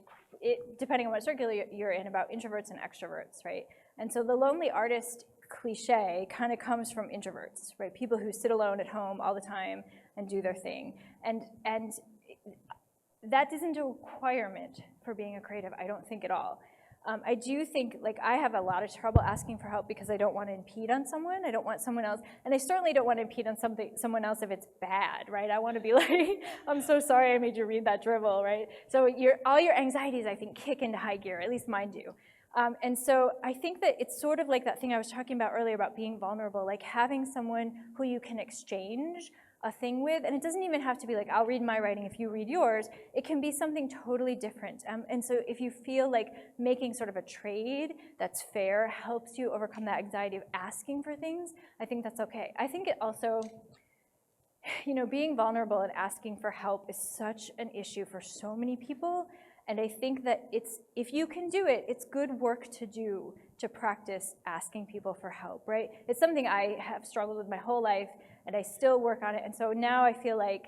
Speaker 2: depending on what circle you're in, about introverts and extroverts, right? And so the lonely artist cliche kind of comes from introverts, right? People who sit alone at home all the time and do their thing. And that isn't a requirement for being a creative, I don't think at all. I do think, like, I have a lot of trouble asking for help because I don't want to impede on someone. I don't want someone else, and I certainly don't want to impede on someone else if it's bad, right? I want to be like, I'm so sorry I made you read that drivel, right? So all your anxieties, I think, kick into high gear, at least mine do. And so I think that it's sort of like that thing I was talking about earlier about being vulnerable, like having someone who you can exchange a thing with, and it doesn't even have to be like, I'll read my writing if you read yours. It can be something totally different. And so if you feel like making sort of a trade that's fair helps you overcome that anxiety of asking for things, I think that's okay. I think it also, you know, being vulnerable and asking for help is such an issue for so many people. And I think that if you can do it, it's good work to do to practice asking people for help, right? It's something I have struggled with my whole life, and I still work on it. And so now I feel like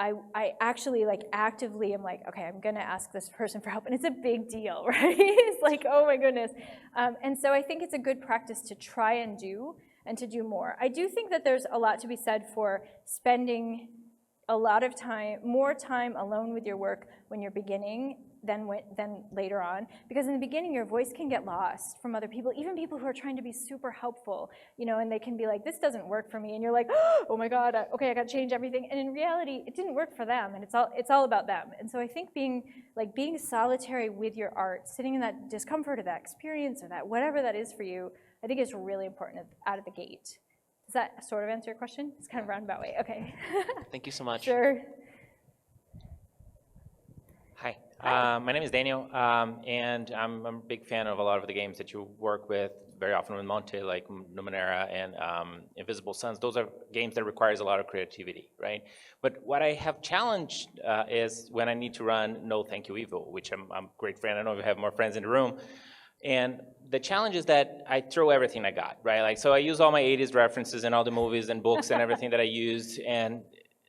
Speaker 2: I actually like actively am like, okay, I'm gonna ask this person for help, and it's a big deal, right? It's like, oh my goodness. And so I think it's a good practice to try and to do more. I do think that there's a lot to be said for spending a lot of time, more time alone with your work when you're beginning than later on. Because in the beginning, your voice can get lost from other people, even people who are trying to be super helpful, you know, and they can be like, this doesn't work for me. And you're like, oh my God, okay, I gotta change everything. And in reality, it didn't work for them, and it's all about them. And so I think being solitary with your art, sitting in that discomfort or that experience or that whatever that is for you, I think is really important out of the gate. Does that sort of answer your question? It's kind of roundabout way, okay.
Speaker 5: Thank you so much.
Speaker 2: Sure.
Speaker 6: Hi, my name is Daniel, and I'm a big fan of a lot of the games that you work with, very often with Monte, like Numenera and Invisible Suns. Those are games that requires a lot of creativity, right? But what I have challenged is when I need to run No Thank You Evil, which I'm a great friend. I know we have more friends in the room. And the challenge is that I throw everything I got, right? Like, so I use all my 80s references and all the movies and books and everything that I used, and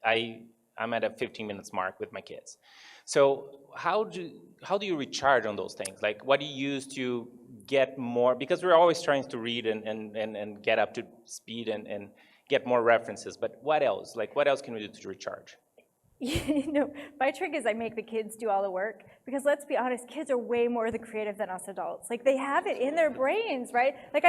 Speaker 6: I'm at a 15 minutes mark with my kids. So how do you recharge on those things? Like, what do you use to get more, because we're always trying to read and get up to speed and get more references, but what else? Like, what else can we do to recharge?
Speaker 2: You know, my trick is I make the kids do all the work, because let's be honest, kids are way more the creative than us adults. Like, they have it in their brains, right? Like,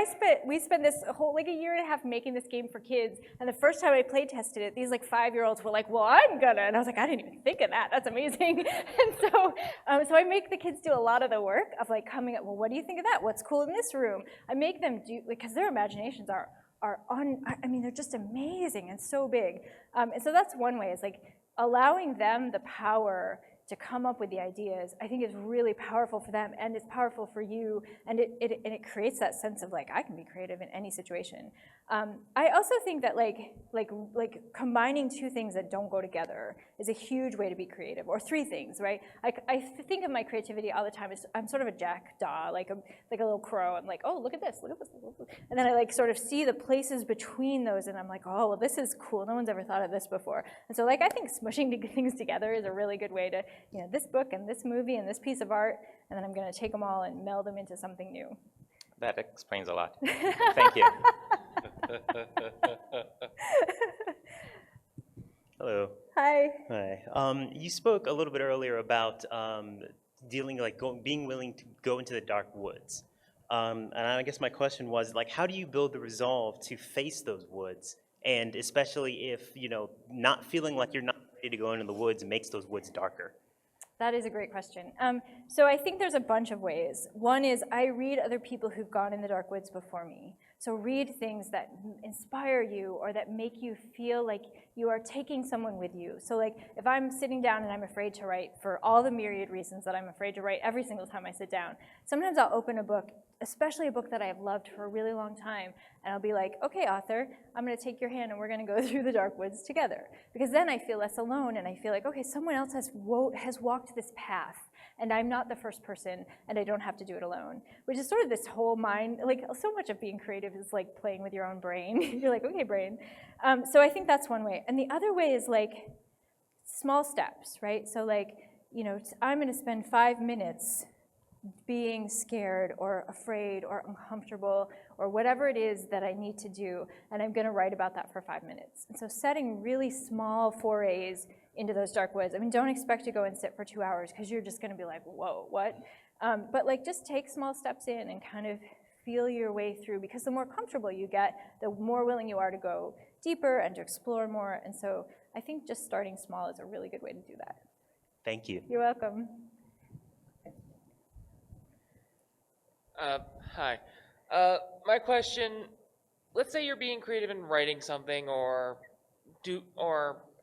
Speaker 2: we spent this whole, like, a year and a half making this game for kids, and the first time I play tested it, these like 5-year-olds were like, well, I'm gonna, and I was like, I didn't even think of that, that's amazing. And so I make the kids do a lot of the work of like coming up, well, what do you think of that? What's cool in this room? I make them do, because their imaginations I mean, they're just amazing and so big. And so that's one way, is like, allowing them the power to come up with the ideas, I think is really powerful for them, and it's powerful for you, and it creates that sense of like, I can be creative in any situation. I also think that like combining two things that don't go together is a huge way to be creative, or three things, right? I think of my creativity all the time as I'm sort of a jackdaw, like a little crow. I'm like, oh, look at this, look at this, and then I like sort of see the places between those, and I'm like, oh, well, this is cool. No one's ever thought of this before. And so like I think smushing things together is a really good way to, you know, this book and this movie and this piece of art, and then I'm going to take them all and meld them into something new.
Speaker 6: That explains a lot. Thank you.
Speaker 7: Hello.
Speaker 2: Hi.
Speaker 7: Hi. You spoke a little bit earlier about being willing to go into the dark woods. And I guess my question was, like, how do you build the resolve to face those woods? And especially if, you know, not feeling like you're not ready to go into the woods makes those woods darker.
Speaker 2: That is a great question. So I think there's a bunch of ways. One is I read other people who've gone in the dark woods before me. So read things that inspire you or that make you feel like you are taking someone with you. So like if I'm sitting down and I'm afraid to write for all the myriad reasons that I'm afraid to write every single time I sit down, sometimes I'll open a book, especially a book that I have loved for a really long time, and I'll be like, okay, author, I'm gonna take your hand and we're gonna go through the dark woods together. Because then I feel less alone, and I feel like, okay, someone else has walked this path, and I'm not the first person, and I don't have to do it alone. Which is sort of this whole mind, like so much of being creative is like playing with your own brain. You're like, okay, brain. So I think that's one way. And the other way is like small steps, right? So like, you know, I'm gonna spend 5 minutes being scared or afraid or uncomfortable or whatever it is that I need to do, and I'm gonna write about that for 5 minutes. And so setting really small forays into those dark woods. I mean, don't expect to go and sit for 2 hours, because you're just gonna be like, whoa, what? But like just take small steps in and kind of feel your way through, because the more comfortable you get, the more willing you are to go deeper and to explore more. And so I think just starting small is a really good way to do that.
Speaker 7: Thank you.
Speaker 2: You're welcome.
Speaker 8: Hi. My question, let's say you're being creative in writing something or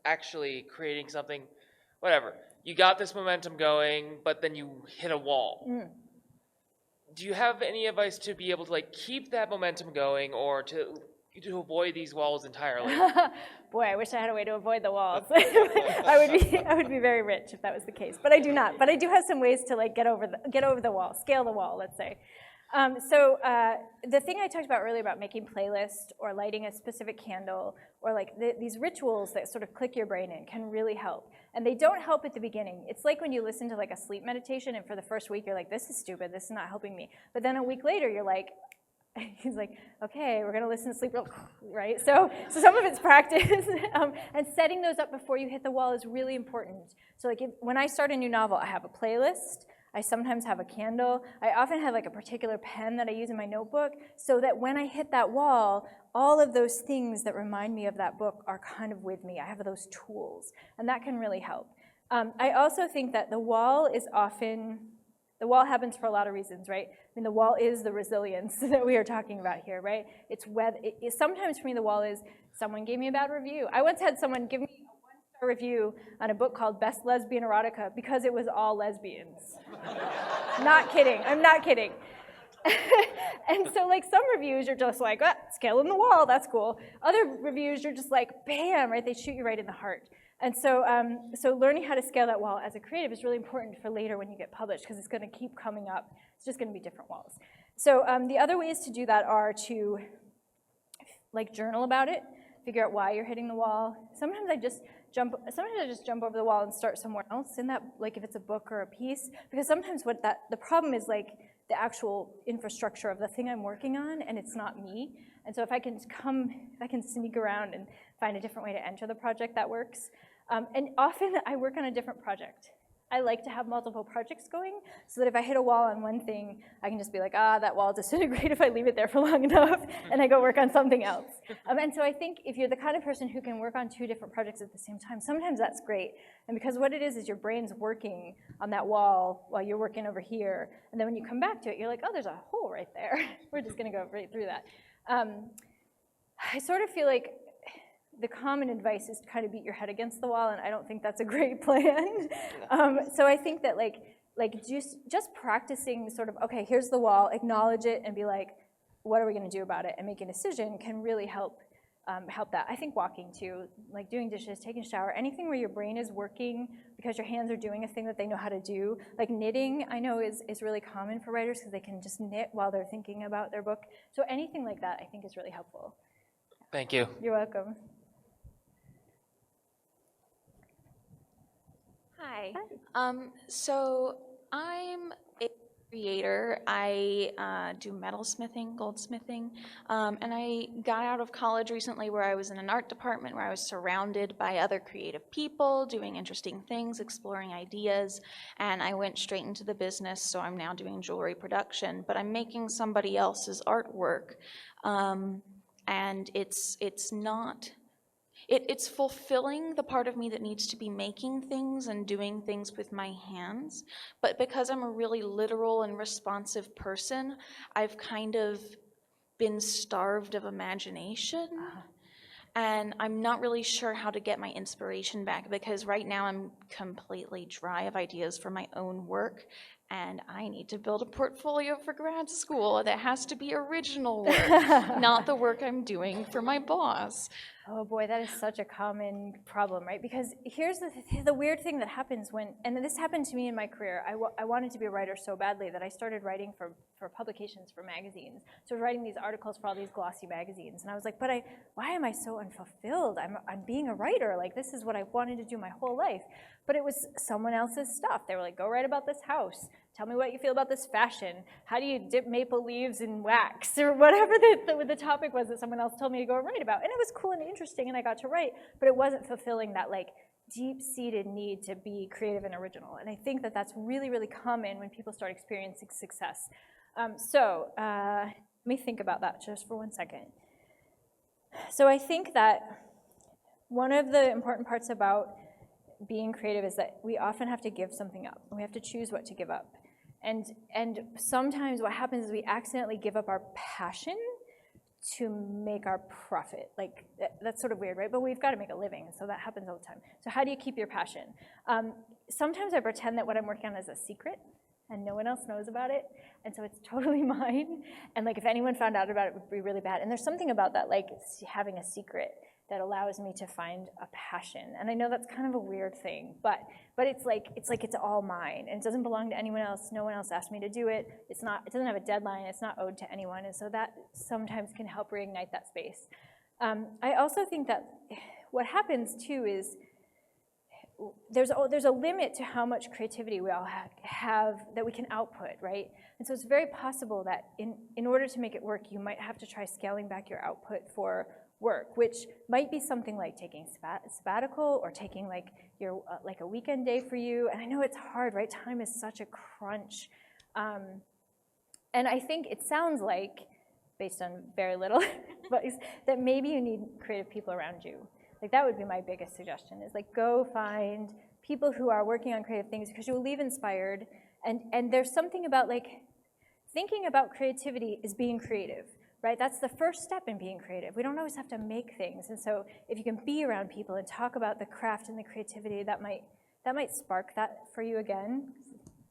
Speaker 8: actually creating something, whatever. You got this momentum going, but then you hit a wall. Do you have any advice to be able to like keep that momentum going, or to avoid these walls entirely?
Speaker 2: Boy, I wish I had a way to avoid the walls. I would be very rich if that was the case, but I do not. But I do have some ways to like get over the wall, scale the wall, let's say. The thing I talked about earlier about making playlists or lighting a specific candle or like these rituals that sort of click your brain in can really help. And they don't help at the beginning. It's like when you listen to like a sleep meditation and for the first week you're like, this is stupid, this is not helping me. But then a week later you're like, he's like, okay, we're gonna listen to sleep, right? So some of it's practice, and setting those up before you hit the wall is really important. So like when I start a new novel, I have a playlist, I sometimes have a candle, I often have like a particular pen that I use in my notebook, so that when I hit that wall, all of those things that remind me of that book are kind of with me. I have those tools, and that can really help. I also think that the wall happens for a lot of reasons, right? I mean, the wall is the resilience that we are talking about here, right? Sometimes for me, the wall is someone gave me a bad review. I once had someone give me a one-star review on a book called Best Lesbian Erotica because it was all lesbians. Not kidding, I'm not kidding. And so like some reviews, you're just like, scale in the wall, that's cool. Other reviews, you're just like, bam, right? They shoot you right in the heart. And so, so learning how to scale that wall as a creative is really important for later when you get published, because it's going to keep coming up. It's just going to be different walls. So the other ways to do that are to like journal about it, figure out why you're hitting the wall. Sometimes I just jump over the wall and start somewhere else in that, like if it's a book or a piece, because sometimes the problem is like the actual infrastructure of the thing I'm working on, and it's not me. And so if I can sneak around and find a different way to enter the project, that works. And often I work on a different project. I like to have multiple projects going so that if I hit a wall on one thing, I can just be like, that wall disintegrated if I leave it there for long enough, and I go work on something else. And so I think if you're the kind of person who can work on 2 different projects at the same time, sometimes that's great. And because what it is your brain's working on that wall while you're working over here, and then when you come back to it, you're like, oh, there's a hole right there. We're just gonna go right through that. I sort of feel like the common advice is to kind of beat your head against the wall, and I don't think that's a great plan. So I think that like just practicing sort of, okay, here's the wall, acknowledge it, and be like, what are we gonna do about it, and make a decision can really help that. I think walking too, like doing dishes, taking a shower, anything where your brain is working because your hands are doing a thing that they know how to do. Like knitting, I know is really common for writers because they can just knit while they're thinking about their book. So anything like that I think is really helpful.
Speaker 8: Thank you.
Speaker 2: You're welcome.
Speaker 9: Hi. So I'm a creator. I do metalsmithing, goldsmithing, and I got out of college recently where I was in an art department where I was surrounded by other creative people doing interesting things, exploring ideas, and I went straight into the business, so I'm now doing jewelry production, but I'm making somebody else's artwork, and it's fulfilling the part of me that needs to be making things and doing things with my hands. But because I'm a really literal and responsive person, I've kind of been starved of imagination. And I'm not really sure how to get my inspiration back, because right now I'm completely dry of ideas for my own work. And I need to build a portfolio for grad school that has to be original work, not the work I'm doing for my boss.
Speaker 2: Oh boy, that is such a common problem, right? Because here's the weird thing that happens and this happened to me in my career. I wanted to be a writer so badly that I started writing for publications, for magazines. So I was writing these articles for all these glossy magazines. And I was like, but why am I so unfulfilled? I'm being a writer. Like, this is what I wanted to do my whole life. But it was someone else's stuff. They were like, go write about this house. Tell me what you feel about this fashion. How do you dip maple leaves in wax? Or whatever the topic was that someone else told me to go write about. And it was cool and interesting, and I got to write, but it wasn't fulfilling that like deep-seated need to be creative and original. And I think that that's really, really common when people start experiencing success. Let me think about that just for 1 second. So I think that one of the important parts about being creative is that we often have to give something up. We have to choose what to give up. And sometimes what happens is we accidentally give up our passion to make our profit. Like, that's sort of weird, right? But we've got to make a living, so that happens all the time. So how do you keep your passion? Sometimes I pretend that what I'm working on is a secret, and no one else knows about it, and so it's totally mine. And like, if anyone found out about it, it would be really bad. And there's something about that, like having a secret, that allows me to find a passion. And I know that's kind of a weird thing, but it's like it's all mine, and it doesn't belong to anyone else. No one else asked me to do it. It doesn't have a deadline. It's not owed to anyone, and so that sometimes can help reignite that space. I also think that what happens too is there's a limit to how much creativity we all have that we can output, right? And so it's very possible that in order to make it work, you might have to try scaling back your output for work, which might be something like taking sabbatical or taking like your like a weekend day for you. And I know it's hard, right? Time is such a crunch. And I think it sounds like, based on very little advice, that maybe you need creative people around you. Like, that would be my biggest suggestion, is like, go find people who are working on creative things, because you'll leave inspired. And there's something about like, thinking about creativity is being creative. Right? That's the first step in being creative. We don't always have to make things. And so if you can be around people and talk about the craft and the creativity, that might spark that for you again.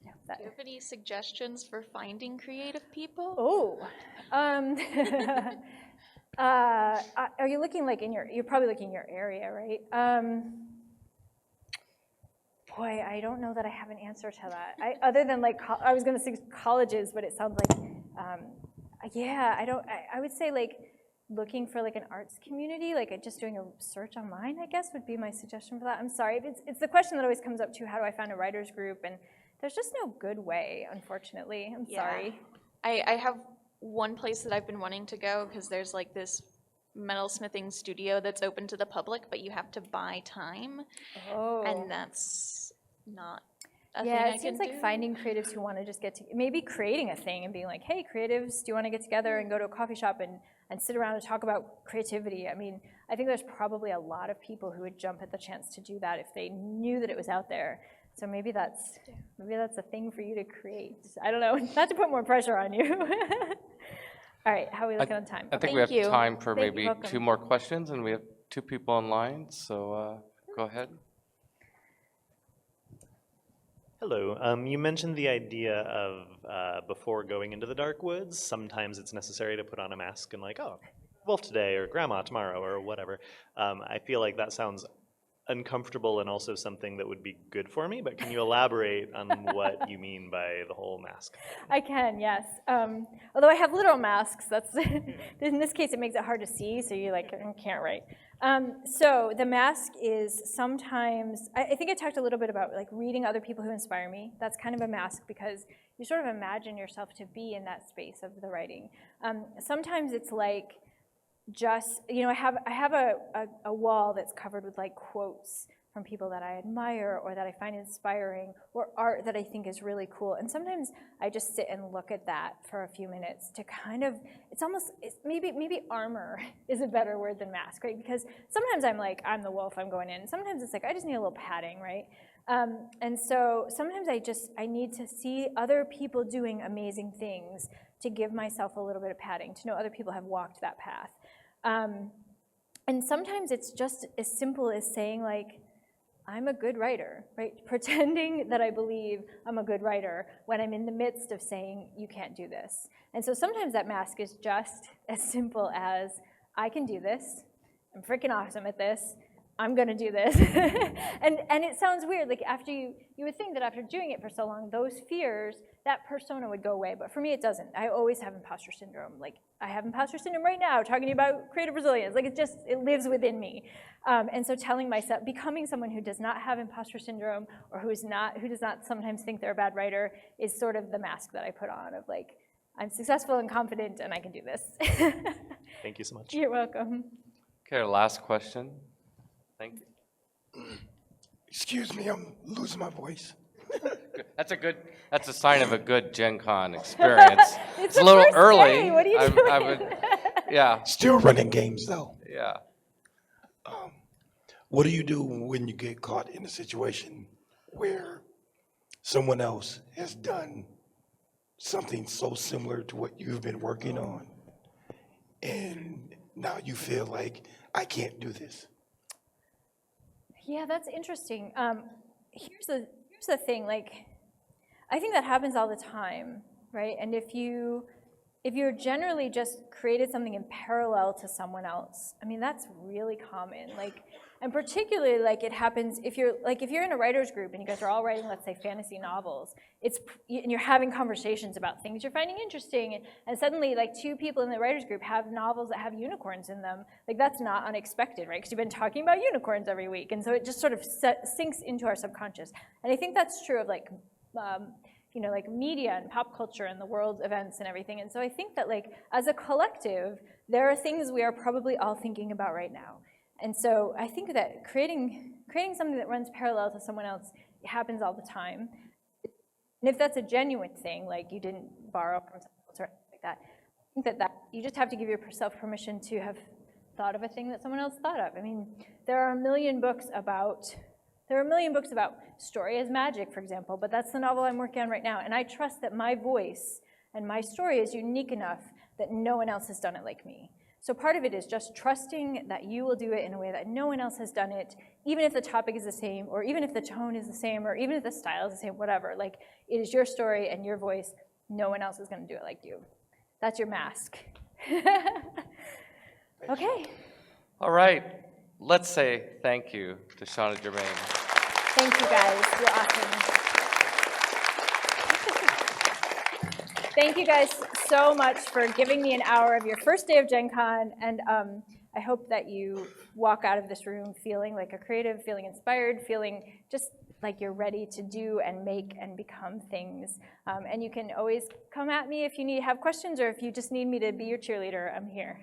Speaker 2: Yeah,
Speaker 9: Do you have any suggestions for finding creative people?
Speaker 2: Oh. Are you looking like you're probably looking in your area, right? Boy, I don't know that I have an answer to that. Other than like, I was gonna say colleges, but it sounds like, yeah, I would say like looking for like an arts community, like just doing a search online, I guess, would be my suggestion for that. I'm sorry, it's the question that always comes up too, how do I find a writer's group? And there's just no good way, unfortunately. I'm sorry.
Speaker 9: I have one place that I've been wanting to go, because there's like this metalsmithing studio that's open to the public, but you have to buy time.
Speaker 2: Oh.
Speaker 9: And that's not a
Speaker 2: Yeah,
Speaker 9: thing
Speaker 2: it seems like finding creatives who want to just maybe creating a thing and being like, hey, creatives, do you want to get together and go to a coffee shop and sit around and talk about creativity? I mean, I think there's probably a lot of people who would jump at the chance to do that if they knew that it was out there. So maybe that's a thing for you to create. I don't know, not to put more pressure on you. All right, how are we looking on time?
Speaker 1: I think we have time for maybe 2 more questions, and we have 2 people online, so go ahead.
Speaker 10: Hello. You mentioned the idea of before going into the dark woods, sometimes it's necessary to put on a mask and like, oh, wolf today or grandma tomorrow or whatever. I feel like that sounds uncomfortable and also something that would be good for me, but can you elaborate on what you mean by the whole mask?
Speaker 2: I can, yes. Although I have literal masks, that's in this case it makes it hard to see, so you like can't write. So the mask is sometimes, I think I talked a little bit about like reading other people who inspire me. That's kind of a mask because you sort of imagine yourself to be in that space of the writing. Sometimes it's like just, you know, I have a wall that's covered with like quotes from people that I admire or that I find inspiring, or art that I think is really cool. And sometimes I just sit and look at that for a few minutes to kind of, maybe armor is a better word than mask, right? Because sometimes I'm like, I'm the wolf, I'm going in. And sometimes it's like, I just need a little padding, right? And so sometimes I need to see other people doing amazing things to give myself a little bit of padding, to know other people have walked that path. And sometimes it's just as simple as saying like, I'm a good writer, right? Pretending that I believe I'm a good writer when I'm in the midst of saying, you can't do this. And so sometimes that mask is just as simple as, I can do this, I'm freaking awesome at this, I'm gonna do this. and it sounds weird, like after you would think that after doing it for so long, those fears, that persona would go away, but for me it doesn't. I always have imposter syndrome. Like I have imposter syndrome right now, talking about creative resilience. Like it lives within me. And so telling myself, becoming someone who does not have imposter syndrome or who does not sometimes think they're a bad writer is sort of the mask that I put on of like, I'm successful and confident and I can do this.
Speaker 10: Thank you so much.
Speaker 2: You're welcome.
Speaker 1: Okay, our last question. Thank you.
Speaker 11: Excuse me, I'm losing my voice.
Speaker 1: That's a sign of a good Gen Con experience.
Speaker 2: It's
Speaker 1: a
Speaker 2: the
Speaker 1: little
Speaker 2: first
Speaker 1: early.
Speaker 2: day. What are you
Speaker 1: I
Speaker 2: doing?
Speaker 1: would, yeah,
Speaker 11: Still running games though.
Speaker 1: yeah.
Speaker 11: What do you do when you get caught in a situation where someone else has done something so similar to what you've been working on, and now you feel like, I can't do this?
Speaker 2: Yeah, that's interesting. Here's the thing, like, I think that happens all the time, right? And if you're generally just created something in parallel to someone else, I mean, that's really common. Like, and particularly, like, it happens if you're in a writer's group and you guys are all writing, let's say, fantasy novels, and you're having conversations about things you're finding interesting, and suddenly, like, two people in the writer's group have novels that have unicorns in them. Like, that's not unexpected, right? Because you've been talking about unicorns every week, and so it just sort of sinks into our subconscious. And I think that's true of, like, you know, like media and pop culture and the world events and everything. And so I think that, like, as a collective, there are things we are probably all thinking about right now. And so I think that creating something that runs parallel to someone else happens all the time. And if that's a genuine thing, like you didn't borrow from someone else or anything like that, I think that you just have to give yourself permission to have thought of a thing that someone else thought of. I mean, there are a million books about story as magic, for example, but that's the novel I'm working on right now. And I trust that my voice and my story is unique enough that no one else has done it like me. So part of it is just trusting that you will do it in a way that no one else has done it, even if the topic is the same, or even if the tone is the same, or even if the style is the same, whatever. Like, it is your story and your voice. No one else is going to do it like you. That's your mask. Okay.
Speaker 1: All right, let's say thank you to Shanna Germain.
Speaker 2: Thank you, guys. You're awesome. Thank you guys so much for giving me an hour of your first day of Gen Con, and I hope that you walk out of this room feeling like a creative, feeling inspired, feeling just like you're ready to do and make and become things. And you can always come at me if you have questions or if you just need me to be your cheerleader. I'm here.